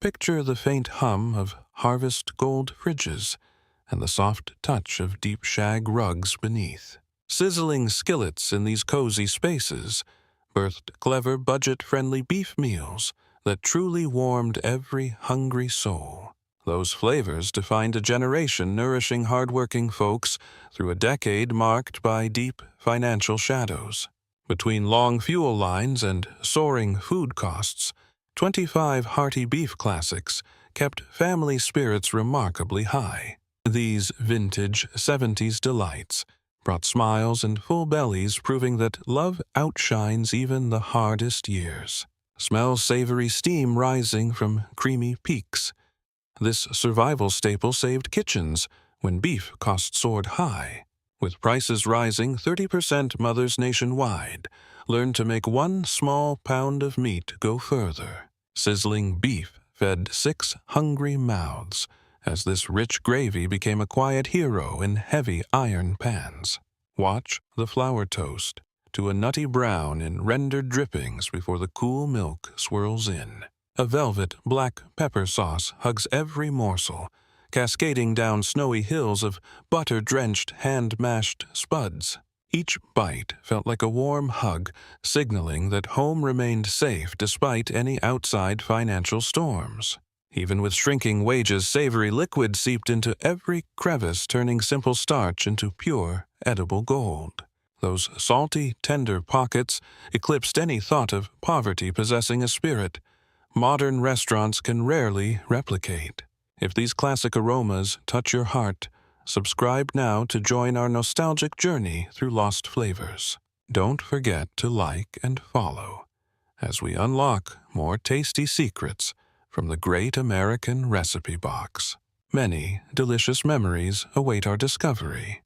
picture the faint hum of harvest gold fridges and the soft touch of deep shag rugs beneath. Sizzling skillets in these cozy spaces birthed clever, budget-friendly beef meals that truly warmed every hungry soul. Those flavors defined a generation nourishing hard-working folks through a decade marked by deep financial shadows. Between long fuel lines and soaring food costs, 25 hearty beef classics kept family spirits remarkably high. These vintage 70s delights brought smiles and full bellies, proving that love outshines even the hardest years. Smell savory steam rising from creamy peaks. This survival staple saved kitchens when beef costs soared high. With prices rising 30%, mothers nationwide learned to make one small pound of meat go further. Sizzling beef fed 6 hungry mouths as this rich gravy became a quiet hero in heavy iron pans. Watch the flour toast to a nutty brown in rendered drippings before the cool milk swirls in. A velvet black pepper sauce hugs every morsel, cascading down snowy hills of butter-drenched hand-mashed spuds. Each bite felt like a warm hug, signaling that home remained safe despite any outside financial storms. Even with shrinking wages, savory liquid seeped into every crevice, turning simple starch into pure, edible gold. Those salty, tender pockets eclipsed any thought of poverty possessing a spirit modern restaurants can rarely replicate. If these classic aromas touch your heart, subscribe now to join our nostalgic journey through lost flavors. Don't forget to like and follow as we unlock more tasty secrets from the Great American Recipe Box. Many delicious memories await our discovery.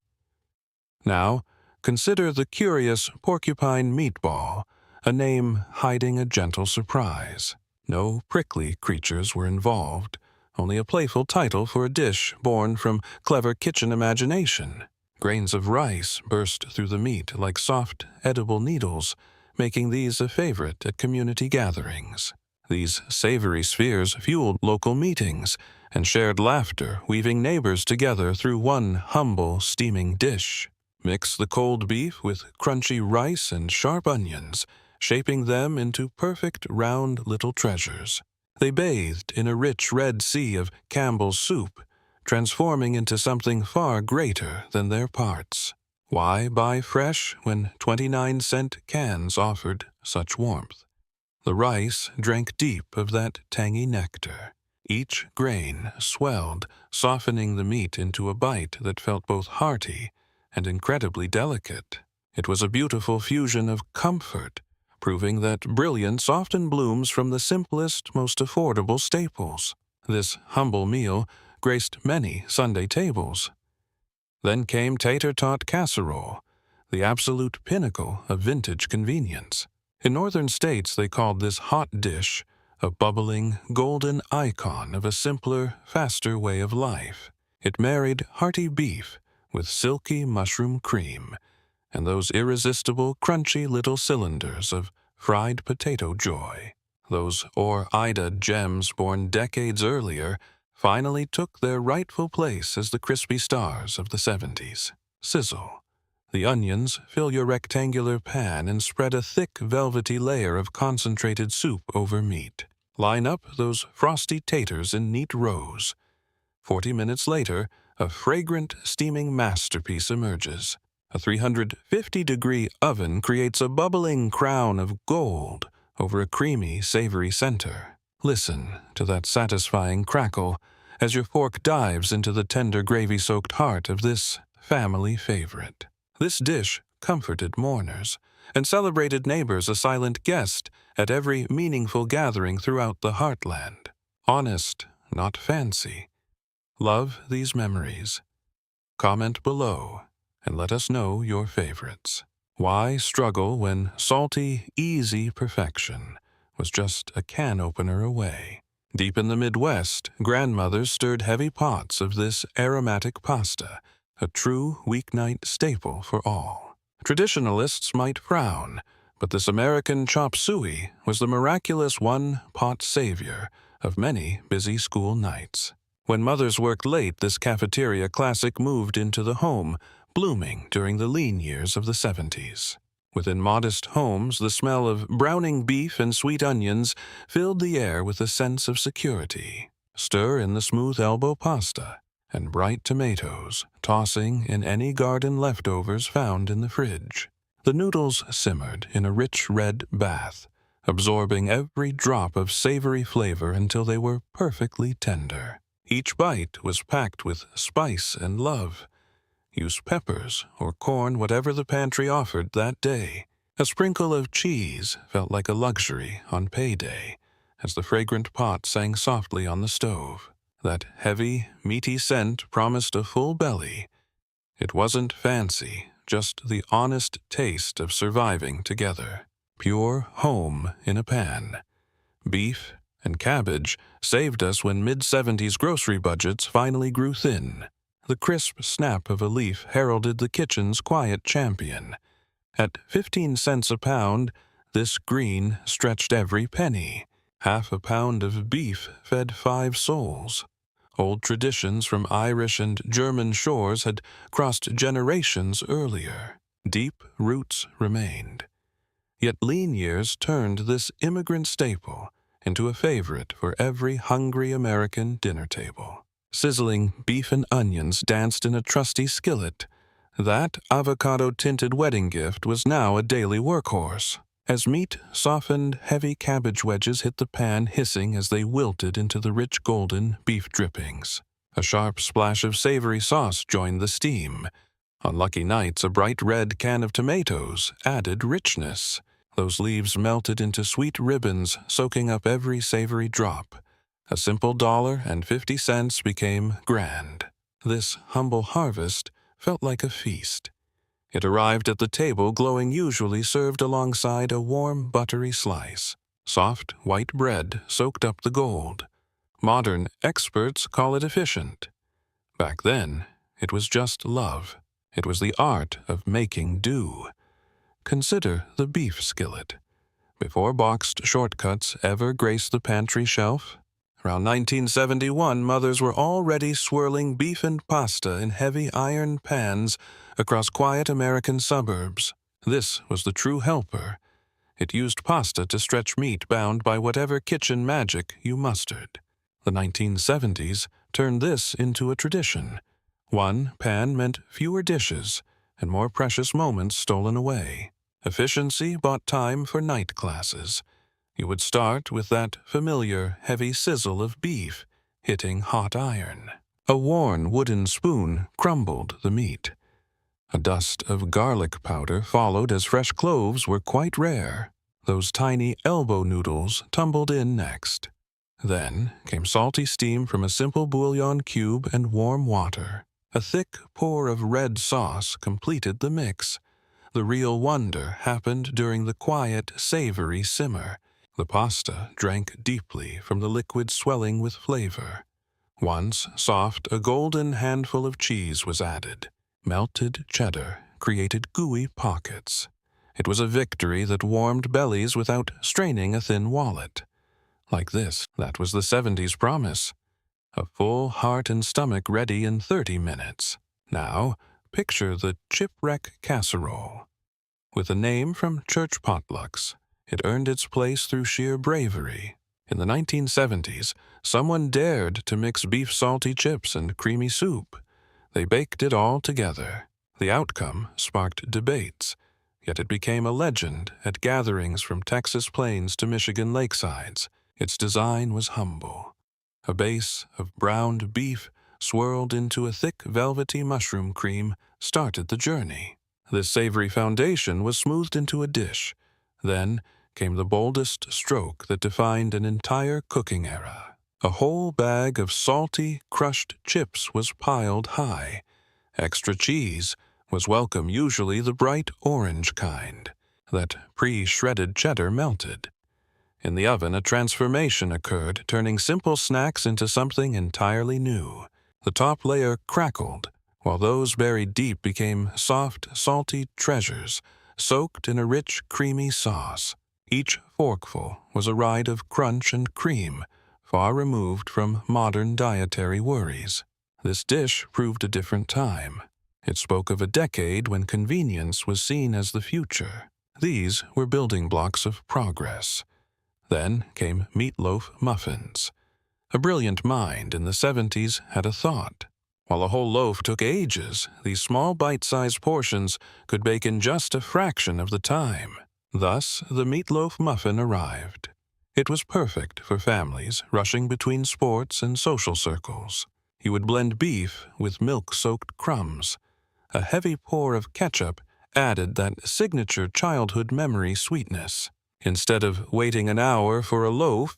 Now, consider the curious Porcupine Meatball, a name hiding a gentle surprise. No prickly creatures were involved, only a playful title for a dish born from clever kitchen imagination. Grains of rice burst through the meat like soft, edible needles, making these a favorite at community gatherings. These savory spheres fueled local meetings and shared laughter, weaving neighbors together through one humble, steaming dish. Mix the cold beef with crunchy rice and sharp onions, shaping them into perfect round little treasures. They bathed in a rich red sea of Campbell's soup, transforming into something far greater than their parts. Why buy fresh when 29-cent cans offered such warmth? The rice drank deep of that tangy nectar. Each grain swelled, softening the meat into a bite that felt both hearty and incredibly delicate. It was a beautiful fusion of comfort, proving that brilliance often blooms from the simplest, most affordable staples. This humble meal graced many Sunday tables. Then came Tater Casserole, the absolute pinnacle of vintage convenience. In northern states, they called this hot dish a bubbling, golden icon of a simpler, faster way of life. It married hearty beef with silky mushroom cream, and those irresistible, crunchy little cylinders of fried potato joy. Those Ore-Ida gems born decades earlier finally took their rightful place as the crispy stars of the 70s. Sizzle. The onions fill your rectangular pan and spread a thick, velvety layer of concentrated soup over meat. Line up those frosty taters in neat rows. 40 minutes later, a fragrant, steaming masterpiece emerges. A 350-degree oven creates a bubbling crown of gold over a creamy, savory center. Listen to that satisfying crackle as your fork dives into the tender, gravy-soaked heart of this family favorite. This dish comforted mourners and celebrated neighbors, a silent guest at every meaningful gathering throughout the heartland. Honest, not fancy. Love these memories. Comment below and let us know your favorites. Why struggle when salty, easy perfection was just a can opener away? Deep in the Midwest, grandmothers stirred heavy pots of this aromatic pasta, a true weeknight staple for all. Traditionalists might frown, but this American chop suey was the miraculous one-pot savior of many busy school nights. When mothers worked late, this cafeteria classic moved into the home, blooming during the lean years of the 70s. Within modest homes, the smell of browning beef and sweet onions filled the air with a sense of security. Stir in the smooth elbow pasta and bright tomatoes, tossing in any garden leftovers found in the fridge. The noodles simmered in a rich red bath, absorbing every drop of savory flavor until they were perfectly tender. Each bite was packed with spice and love. Use peppers or corn, whatever the pantry offered that day. A sprinkle of cheese felt like a luxury on payday as the fragrant pot sang softly on the stove. That heavy, meaty scent promised a full belly. It wasn't fancy, just the honest taste of surviving together. Pure home in a pan. Beef and cabbage saved us when mid-70s grocery budgets finally grew thin. The crisp snap of a leaf heralded the kitchen's quiet champion. At 15 cents a pound, this green stretched every penny. Half a pound of beef fed 5 souls. Old traditions from Irish and German shores had crossed generations earlier. Deep roots remained. Yet lean years turned this immigrant staple into a favorite for every hungry American dinner table. Sizzling beef and onions danced in a trusty skillet. That avocado-tinted wedding gift was now a daily workhorse. As meat softened, heavy cabbage wedges hit the pan, hissing as they wilted into the rich golden beef drippings. A sharp splash of savory sauce joined the steam. On lucky nights, a bright red can of tomatoes added richness. Those leaves melted into sweet ribbons, soaking up every savory drop. A simple $1.50 became grand. This humble harvest felt like a feast. It arrived at the table glowing, usually served alongside a warm, buttery slice. Soft, white bread soaked up the gold. Modern experts call it efficient. Back then, it was just love. It was the art of making do. Consider the beef skillet. Before boxed shortcuts ever graced the pantry shelf, around 1971, mothers were already swirling beef and pasta in heavy iron pans across quiet American suburbs. This was the true helper. It used pasta to stretch meat bound by whatever kitchen magic you mustered. The 1970s turned this into a tradition. One pan meant fewer dishes and more precious moments stolen away. Efficiency bought time for night classes. You would start with that familiar heavy sizzle of beef hitting hot iron. A worn wooden spoon crumbled the meat. A dust of garlic powder followed as fresh cloves were quite rare. Those tiny elbow noodles tumbled in next. Then came salty steam from a simple bouillon cube and warm water. A thick pour of red sauce completed the mix. The real wonder happened during the quiet, savory simmer. The pasta drank deeply from the liquid swelling with flavor. Once soft, a golden handful of cheese was added. Melted cheddar created gooey pockets. It was a victory that warmed bellies without straining a thin wallet. Like this, that was the 70s promise. A full heart and stomach ready in 30 minutes. Now, picture the Shipwreck Casserole. With a name from church potlucks, it earned its place through sheer bravery. In the 1970s, someone dared to mix beef salty chips and creamy soup. They baked it all together. The outcome sparked debates, yet it became a legend at gatherings from Texas plains to Michigan lakesides. Its design was humble. A base of browned beef swirled into a thick velvety mushroom cream started the journey. This savory foundation was smoothed into a dish. Then came the boldest stroke that defined an entire cooking era. A whole bag of salty, crushed chips was piled high. Extra cheese was welcome, usually the bright orange kind. That pre-shredded cheddar melted. In the oven, a transformation occurred, turning simple snacks into something entirely new. The top layer crackled, while those buried deep became soft, salty treasures, soaked in a rich, creamy sauce. Each forkful was a ride of crunch and cream, far removed from modern dietary worries. This dish proved a different time. It spoke of a decade when convenience was seen as the future. These were building blocks of progress. Then came Meatloaf Muffins. A brilliant mind in the 70s had a thought. While a whole loaf took ages, these small bite-sized portions could bake in just a fraction of the time. Thus, the Meatloaf Muffin arrived. It was perfect for families rushing between sports and social circles. You would blend beef with milk-soaked crumbs. A heavy pour of ketchup added that signature childhood memory sweetness. Instead of waiting an hour for a loaf,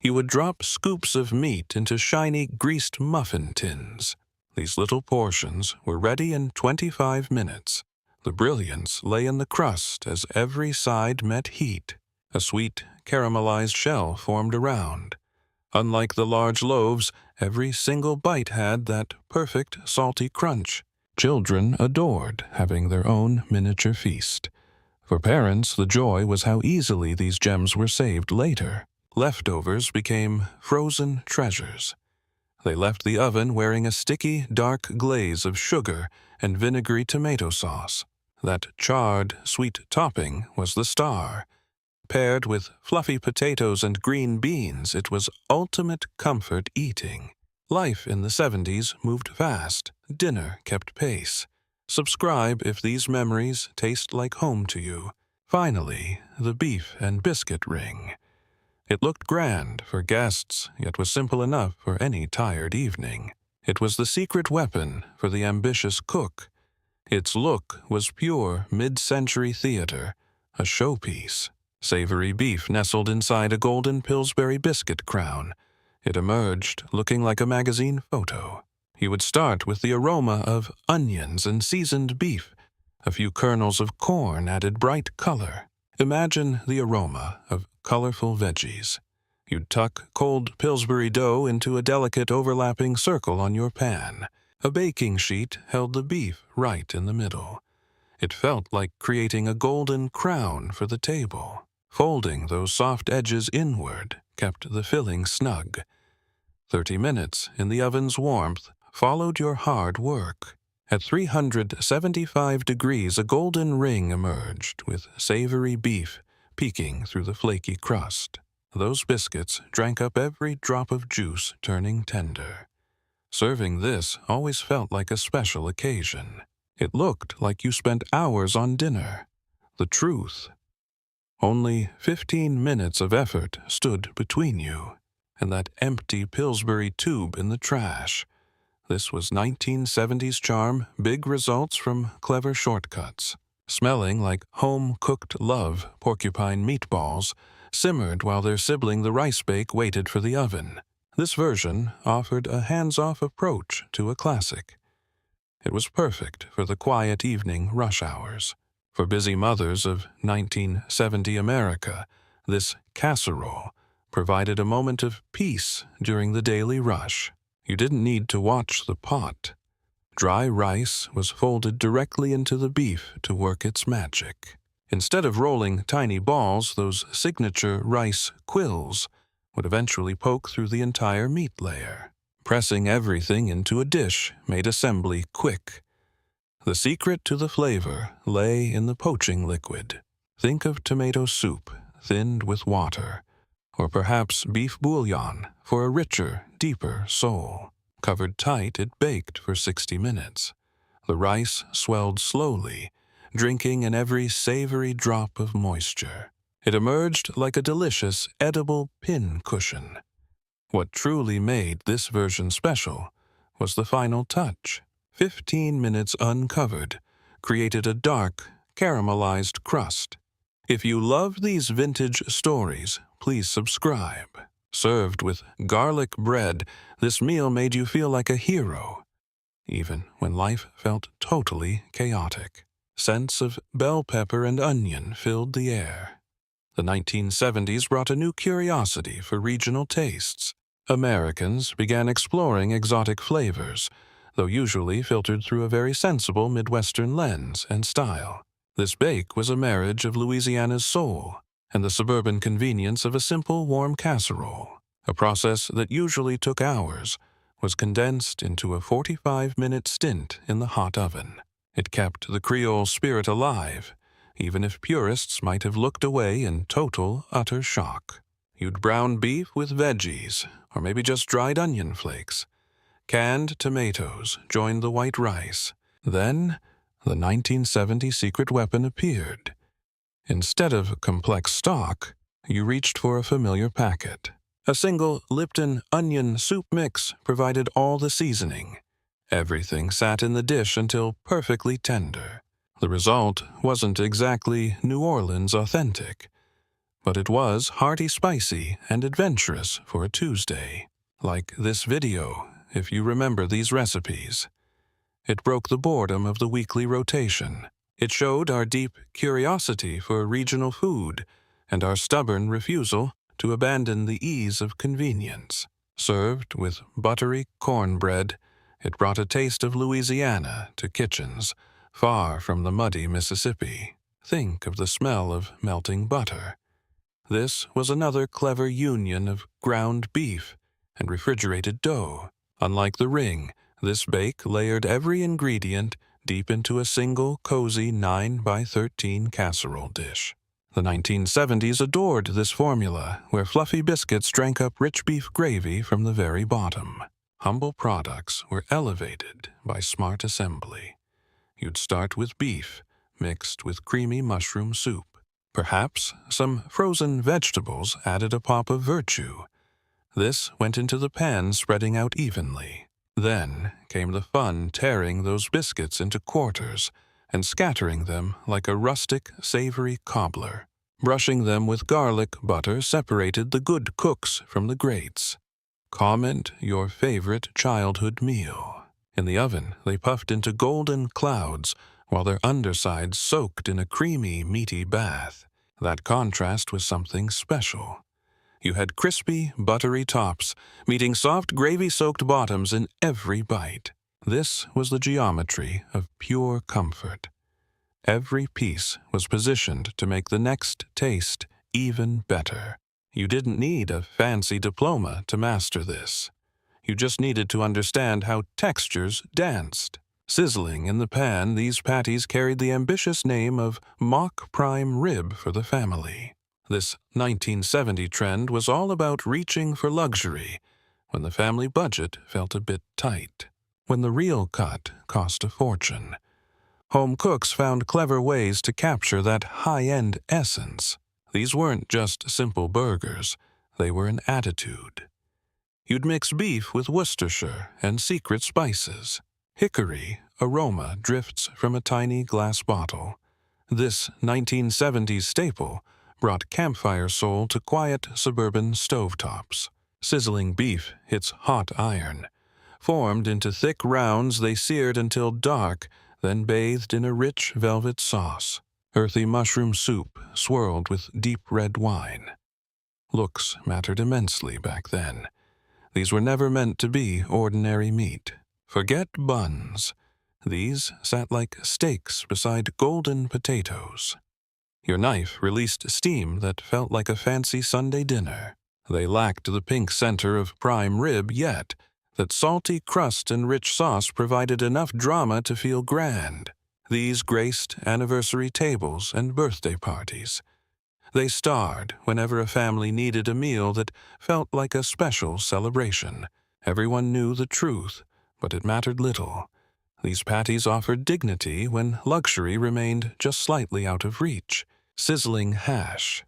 you would drop scoops of meat into shiny, greased muffin tins. These little portions were ready in 25 minutes. The brilliance lay in the crust as every side met heat. A sweet, caramelized shell formed around. Unlike the large loaves, every single bite had that perfect salty crunch. Children adored having their own miniature feast. For parents, the joy was how easily these gems were saved later. Leftovers became frozen treasures. They left the oven wearing a sticky, dark glaze of sugar and vinegary tomato sauce. That charred, sweet topping was the star. Paired with fluffy potatoes and green beans, it was ultimate comfort eating. Life in the 70s moved fast. Dinner kept pace. Subscribe if these memories taste like home to you. Finally, the beef and biscuit ring. It looked grand for guests, yet was simple enough for any tired evening. It was the secret weapon for the ambitious cook. Its look was pure mid-century theater, a showpiece. Savory beef nestled inside a golden Pillsbury biscuit crown. It emerged looking like a magazine photo. You would start with the aroma of onions and seasoned beef. A few kernels of corn added bright color. Imagine the aroma of colorful veggies. You'd tuck cold Pillsbury dough into a delicate overlapping circle on your pan. A baking sheet held the beef right in the middle. It felt like creating a golden crown for the table. Folding those soft edges inward kept the filling snug. 30 minutes in the oven's warmth followed your hard work. At 375 degrees, a golden ring emerged with savory beef peeking through the flaky crust. Those biscuits drank up every drop of juice, turning tender. Serving this always felt like a special occasion. It looked like you spent hours on dinner. The truth: only 15 minutes of effort stood between you and that empty Pillsbury tube in the trash. This was 1970s charm, big results from clever shortcuts. Smelling like home-cooked love, Porcupine Meatballs simmered while their sibling the rice bake waited for the oven. This version offered a hands-off approach to a classic. It was perfect for the quiet evening rush hours. For busy mothers of 1970 America, this casserole provided a moment of peace during the daily rush. You didn't need to watch the pot. Dry rice was folded directly into the beef to work its magic. Instead of rolling tiny balls, those signature rice quills would eventually poke through the entire meat layer. Pressing everything into a dish made assembly quick. The secret to the flavor lay in the poaching liquid. Think of tomato soup thinned with water, or perhaps beef bouillon for a richer, deeper soul. Covered tight, it baked for 60 minutes. The rice swelled slowly, drinking in every savory drop of moisture. It emerged like a delicious, edible pin cushion. What truly made this version special was the final touch. 15 minutes uncovered created a dark, caramelized crust. If you love these vintage stories, please subscribe. Served with garlic bread, this meal made you feel like a hero, even when life felt totally chaotic. Scents of bell pepper and onion filled the air. The 1970s brought a new curiosity for regional tastes. Americans began exploring exotic flavors, though usually filtered through a very sensible Midwestern lens and style. This bake was a marriage of Louisiana's soul and the suburban convenience of a simple, warm casserole. A process that usually took hours was condensed into a 45-minute stint in the hot oven. It kept the Creole spirit alive, even if purists might have looked away in total, utter shock. You'd brown beef with veggies, or maybe just dried onion flakes. Canned tomatoes joined the white rice. Then, the 1970 secret weapon appeared. Instead of complex stock, you reached for a familiar packet. A single Lipton onion soup mix provided all the seasoning. Everything sat in the dish until perfectly tender. The result wasn't exactly New Orleans authentic, but it was hearty, spicy, and adventurous for a Tuesday. Like this video, if you remember these recipes. It broke the boredom of the weekly rotation. It showed our deep curiosity for regional food and our stubborn refusal to abandon the ease of convenience. Served with buttery cornbread, it brought a taste of Louisiana to kitchens far from the muddy Mississippi. Think of the smell of melting butter. This was another clever union of ground beef and refrigerated dough. Unlike the ring, this bake layered every ingredient deep into a single cozy 9x13 casserole dish. The 1970s adored this formula, where fluffy biscuits drank up rich beef gravy from the very bottom. Humble products were elevated by smart assembly. You'd start with beef, mixed with creamy mushroom soup. Perhaps some frozen vegetables added a pop of virtue. This went into the pan, spreading out evenly. Then came the fun tearing those biscuits into quarters and scattering them like a rustic, savory cobbler. Brushing them with garlic butter separated the good cooks from the greats. Comment your favorite childhood meal. In the oven, they puffed into golden clouds while their undersides soaked in a creamy, meaty bath. That contrast was something special. You had crispy, buttery tops, meeting soft, gravy-soaked bottoms in every bite. This was the geometry of pure comfort. Every piece was positioned to make the next taste even better. You didn't need a fancy diploma to master this. You just needed to understand how textures danced. Sizzling in the pan, these patties carried the ambitious name of mock prime rib for the family. This 1970 trend was all about reaching for luxury when the family budget felt a bit tight, when the real cut cost a fortune. Home cooks found clever ways to capture that high-end essence. These weren't just simple burgers, they were an attitude. You'd mix beef with Worcestershire and secret spices. Hickory aroma drifts from a tiny glass bottle. This 1970s staple brought campfire soul to quiet suburban stovetops. Sizzling beef hits hot iron. Formed into thick rounds, they seared until dark, then bathed in a rich velvet sauce. Earthy mushroom soup swirled with deep red wine. Looks mattered immensely back then. These were never meant to be ordinary meat. Forget buns. These sat like steaks beside golden potatoes. Your knife released steam that felt like a fancy Sunday dinner. They lacked the pink center of prime rib yet. That salty crust and rich sauce provided enough drama to feel grand. These graced anniversary tables and birthday parties. They starred whenever a family needed a meal that felt like a special celebration. Everyone knew the truth, but it mattered little. These patties offered dignity when luxury remained just slightly out of reach. Sizzling hash.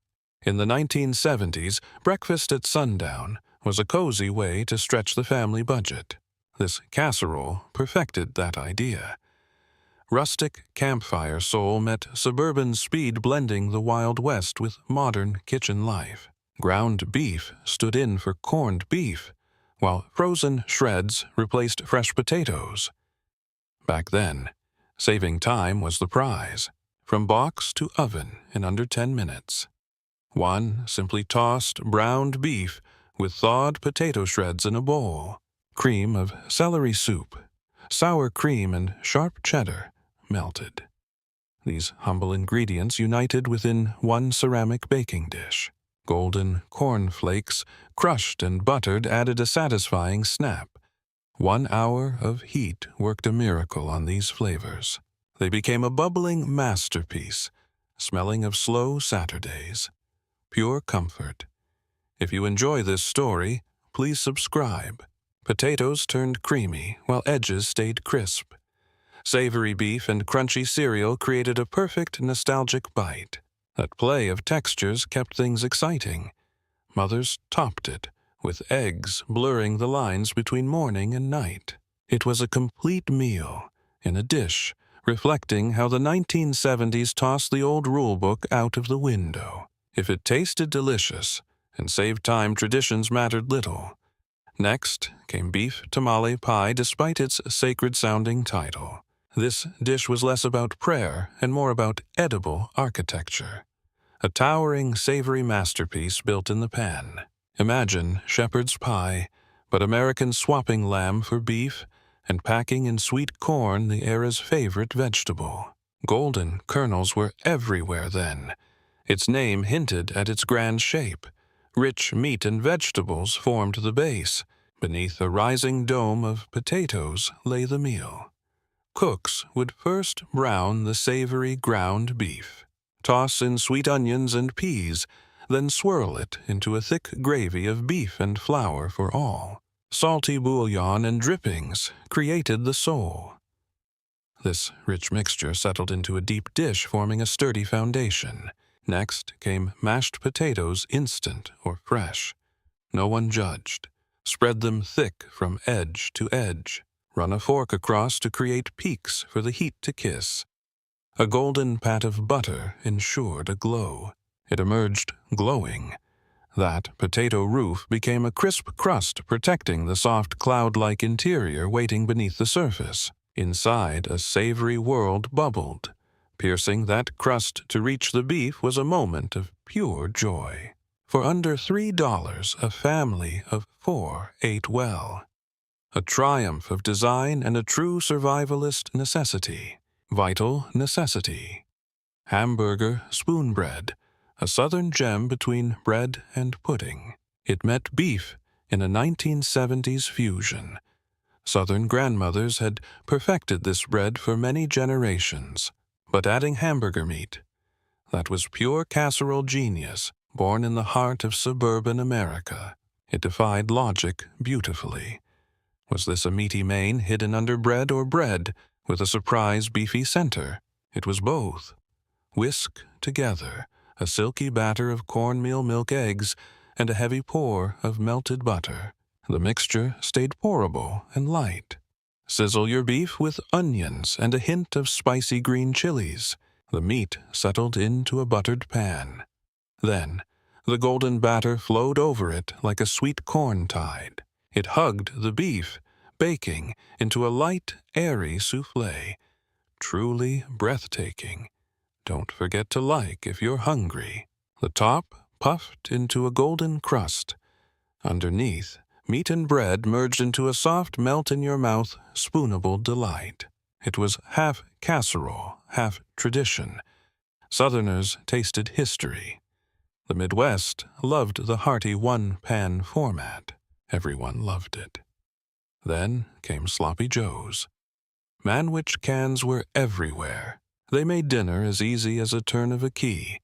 In the 1970s, breakfast at sundown was a cozy way to stretch the family budget. This casserole perfected that idea. Rustic campfire soul met suburban speed, blending the Wild West with modern kitchen life. Ground beef stood in for corned beef, while frozen shreds replaced fresh potatoes. Back then, saving time was the prize. From box to oven in under 10 minutes. One simply tossed browned beef with thawed potato shreds in a bowl. Cream of celery soup, sour cream, and sharp cheddar melted. These humble ingredients united within one ceramic baking dish. Golden corn flakes, crushed and buttered, added a satisfying snap. 1 hour of heat worked a miracle on these flavors. They became a bubbling masterpiece, smelling of slow Saturdays. Pure comfort. If you enjoy this story, please subscribe. Potatoes turned creamy, while edges stayed crisp. Savory beef and crunchy cereal created a perfect nostalgic bite. That play of textures kept things exciting. Mothers topped it, with eggs blurring the lines between morning and night. It was a complete meal, in a dish, reflecting how the 1970s tossed the old rulebook out of the window. If it tasted delicious and saved time, traditions mattered little. Next came beef tamale pie, despite its sacred-sounding title. This dish was less about prayer and more about edible architecture. A towering, savory masterpiece built in the pan. Imagine shepherd's pie, but Americans swapping lamb for beef and packing in sweet corn, the era's favorite vegetable. Golden kernels were everywhere then. Its name hinted at its grand shape. Rich meat and vegetables formed the base. Beneath a rising dome of potatoes lay the meal. Cooks would first brown the savory ground beef, toss in sweet onions and peas, then swirl it into a thick gravy of beef and flour for all. Salty bouillon and drippings created the soul. This rich mixture settled into a deep dish, forming a sturdy foundation. Next came mashed potatoes, instant or fresh. No one judged. Spread them thick from edge to edge. Run a fork across to create peaks for the heat to kiss. A golden pat of butter ensured a glow. It emerged glowing. That potato roof became a crisp crust, protecting the soft cloud-like interior waiting beneath the surface. Inside, a savory world bubbled. Piercing that crust to reach the beef was a moment of pure joy. For under $3, a family of 4 ate well. A triumph of design and a true survivalist necessity. Vital necessity. Hamburger Spoonbread, a southern gem between bread and pudding. It met beef in a 1970s fusion. Southern grandmothers had perfected this bread for many generations, but adding hamburger meat, that was pure casserole genius, born in the heart of suburban America. It defied logic beautifully. Was this a meaty main hidden under bread, or bread with a surprise beefy center? It was both. Whisk together a silky batter of cornmeal milk eggs and a heavy pour of melted butter. The mixture stayed pourable and light. Sizzle your beef with onions and a hint of spicy green chilies. The meat settled into a buttered pan. Then, the golden batter flowed over it like a sweet corn tide. It hugged the beef, baking into a light, airy soufflé. Truly breathtaking. Don't forget to like if you're hungry. The top puffed into a golden crust. Underneath, meat and bread merged into a soft melt-in-your-mouth, spoonable delight. It was half casserole, half tradition. Southerners tasted history. The Midwest loved the hearty one-pan format. Everyone loved it. Then came Sloppy Joes. Manwich cans were everywhere. They made dinner as easy as a turn of a key.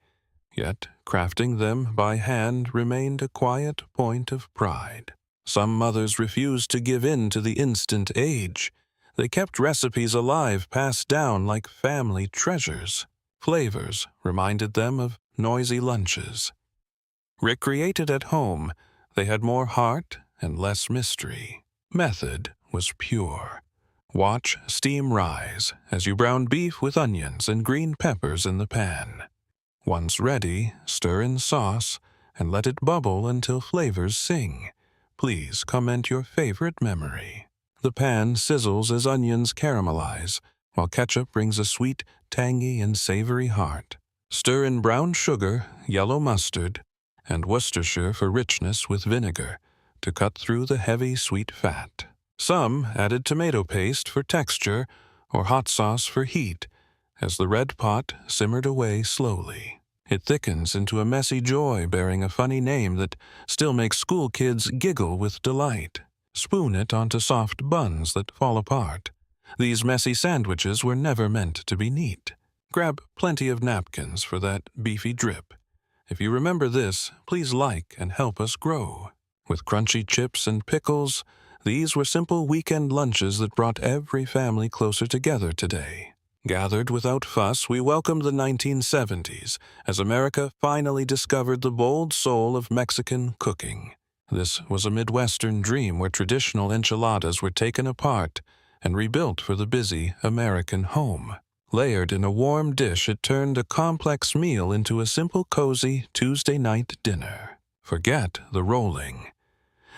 Yet crafting them by hand remained a quiet point of pride. Some mothers refused to give in to the instant age. They kept recipes alive, passed down like family treasures. Flavors reminded them of noisy lunches. Recreated at home, they had more heart and less mystery. Method was pure. Watch steam rise as you brown beef with onions and green peppers in the pan. Once ready, stir in sauce and let it bubble until flavors sing. Please comment your favorite memory. The pan sizzles as onions caramelize, while ketchup brings a sweet, tangy, and savory heart. Stir in brown sugar, yellow mustard, and Worcestershire for richness with vinegar to cut through the heavy, sweet fat. Some added tomato paste for texture or hot sauce for heat as the red pot simmered away slowly. It thickens into a messy joy bearing a funny name that still makes school kids giggle with delight. Spoon it onto soft buns that fall apart. These messy sandwiches were never meant to be neat. Grab plenty of napkins for that beefy drip. If you remember this, please like and help us grow. With crunchy chips and pickles, these were simple weekend lunches that brought every family closer together today. Gathered without fuss, we welcomed the 1970s as America finally discovered the bold soul of Mexican cooking. This was a Midwestern dream where traditional enchiladas were taken apart and rebuilt for the busy American home. Layered in a warm dish, it turned a complex meal into a simple, cozy Tuesday night dinner. Forget the rolling.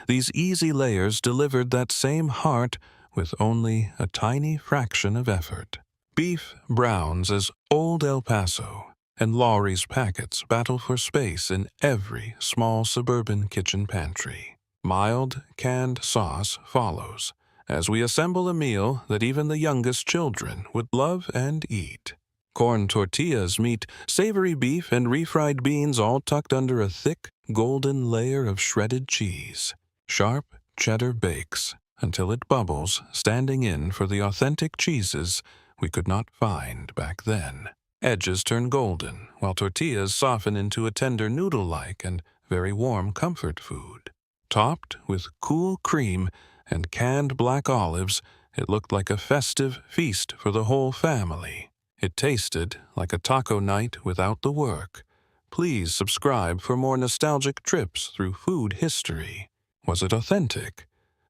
These easy layers delivered that same heart with only a tiny fraction of effort. Beef browns as Old El Paso, and Laurie's packets battle for space in every small suburban kitchen pantry. Mild, canned sauce follows, as we assemble a meal that even the youngest children would love and eat. Corn tortillas meet savory beef and refried beans all tucked under a thick, golden layer of shredded cheese. Sharp cheddar bakes until it bubbles, standing in for the authentic cheeses we could not find back then. Edges turn golden, while tortillas soften into a tender noodle-like and very warm comfort food. Topped with cool cream and canned black olives, it looked like a festive feast for the whole family. It tasted like a taco night without the work. Please subscribe for more nostalgic trips through food history. Was it authentic?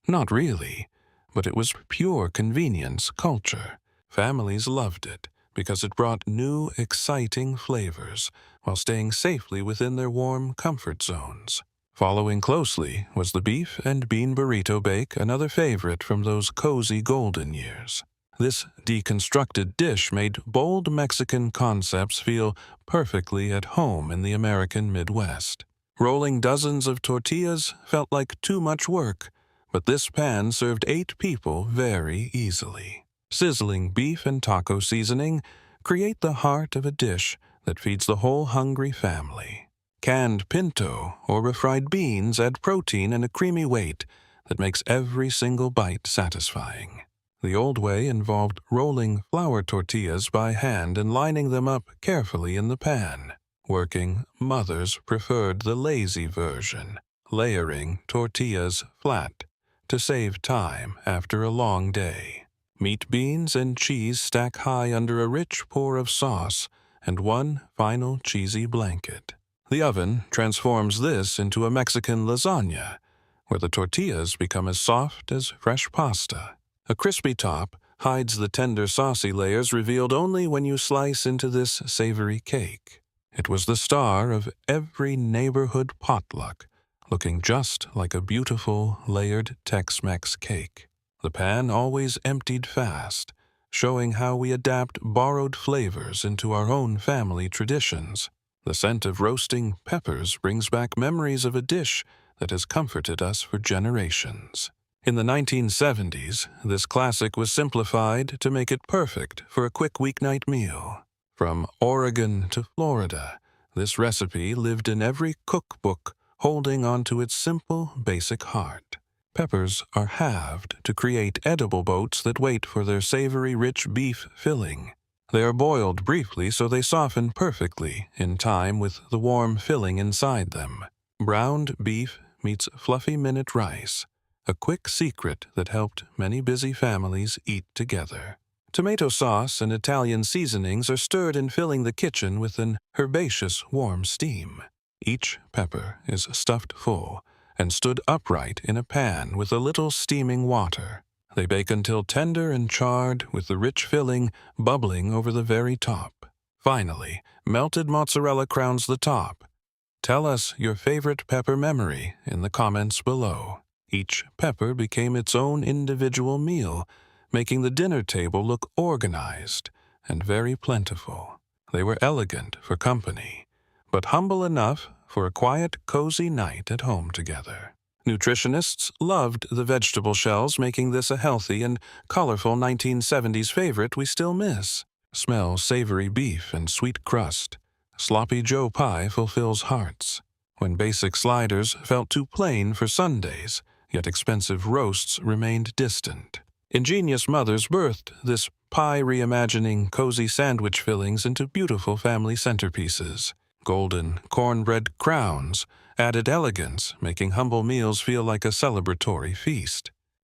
Not really, but it was pure convenience culture. Families loved it because it brought new, exciting flavors while staying safely within their warm comfort zones. Following closely was the beef and bean burrito bake, another favorite from those cozy golden years. This deconstructed dish made bold Mexican concepts feel perfectly at home in the American Midwest. Rolling dozens of tortillas felt like too much work, but this pan served 8 people very easily. Sizzling beef and taco seasoning create the heart of a dish that feeds the whole hungry family. Canned pinto or refried beans add protein and a creamy weight that makes every single bite satisfying. The old way involved rolling flour tortillas by hand and lining them up carefully in the pan. Working mothers preferred the lazy version, layering tortillas flat to save time after a long day. Meat, beans, and cheese stack high under a rich pour of sauce and one final cheesy blanket. The oven transforms this into a Mexican lasagna, where the tortillas become as soft as fresh pasta. A crispy top hides the tender saucy layers revealed only when you slice into this savory cake. It was the star of every neighborhood potluck, looking just like a beautiful layered Tex-Mex cake. The pan always emptied fast, showing how we adapt borrowed flavors into our own family traditions. The scent of roasting peppers brings back memories of a dish that has comforted us for generations. In the 1970s, this classic was simplified to make it perfect for a quick weeknight meal. From Oregon to Florida, this recipe lived in every cookbook, holding onto its simple, basic heart. Peppers are halved to create edible boats that wait for their savory, rich beef filling. They are boiled briefly so they soften perfectly in time with the warm filling inside them. Browned beef meets fluffy minute rice, a quick secret that helped many busy families eat together. Tomato sauce and Italian seasonings are stirred in filling the kitchen with an herbaceous warm steam. Each pepper is stuffed full and stood upright in a pan with a little steaming water. They bake until tender and charred, with the rich filling bubbling over the very top. Finally, melted mozzarella crowns the top. Tell us your favorite pepper memory in the comments below. Each pepper became its own individual meal, making the dinner table look organized and very plentiful. They were elegant for company, but humble enough for a quiet, cozy night at home together. Nutritionists loved the vegetable shells, making this a healthy and colorful 1970s favorite we still miss. Smell savory beef and sweet crust. Sloppy Joe pie fulfills hearts. When basic sliders felt too plain for Sundays, yet expensive roasts remained distant. Ingenious mothers birthed this pie reimagining cozy sandwich fillings into beautiful family centerpieces. Golden cornbread crowns added elegance, making humble meals feel like a celebratory feast.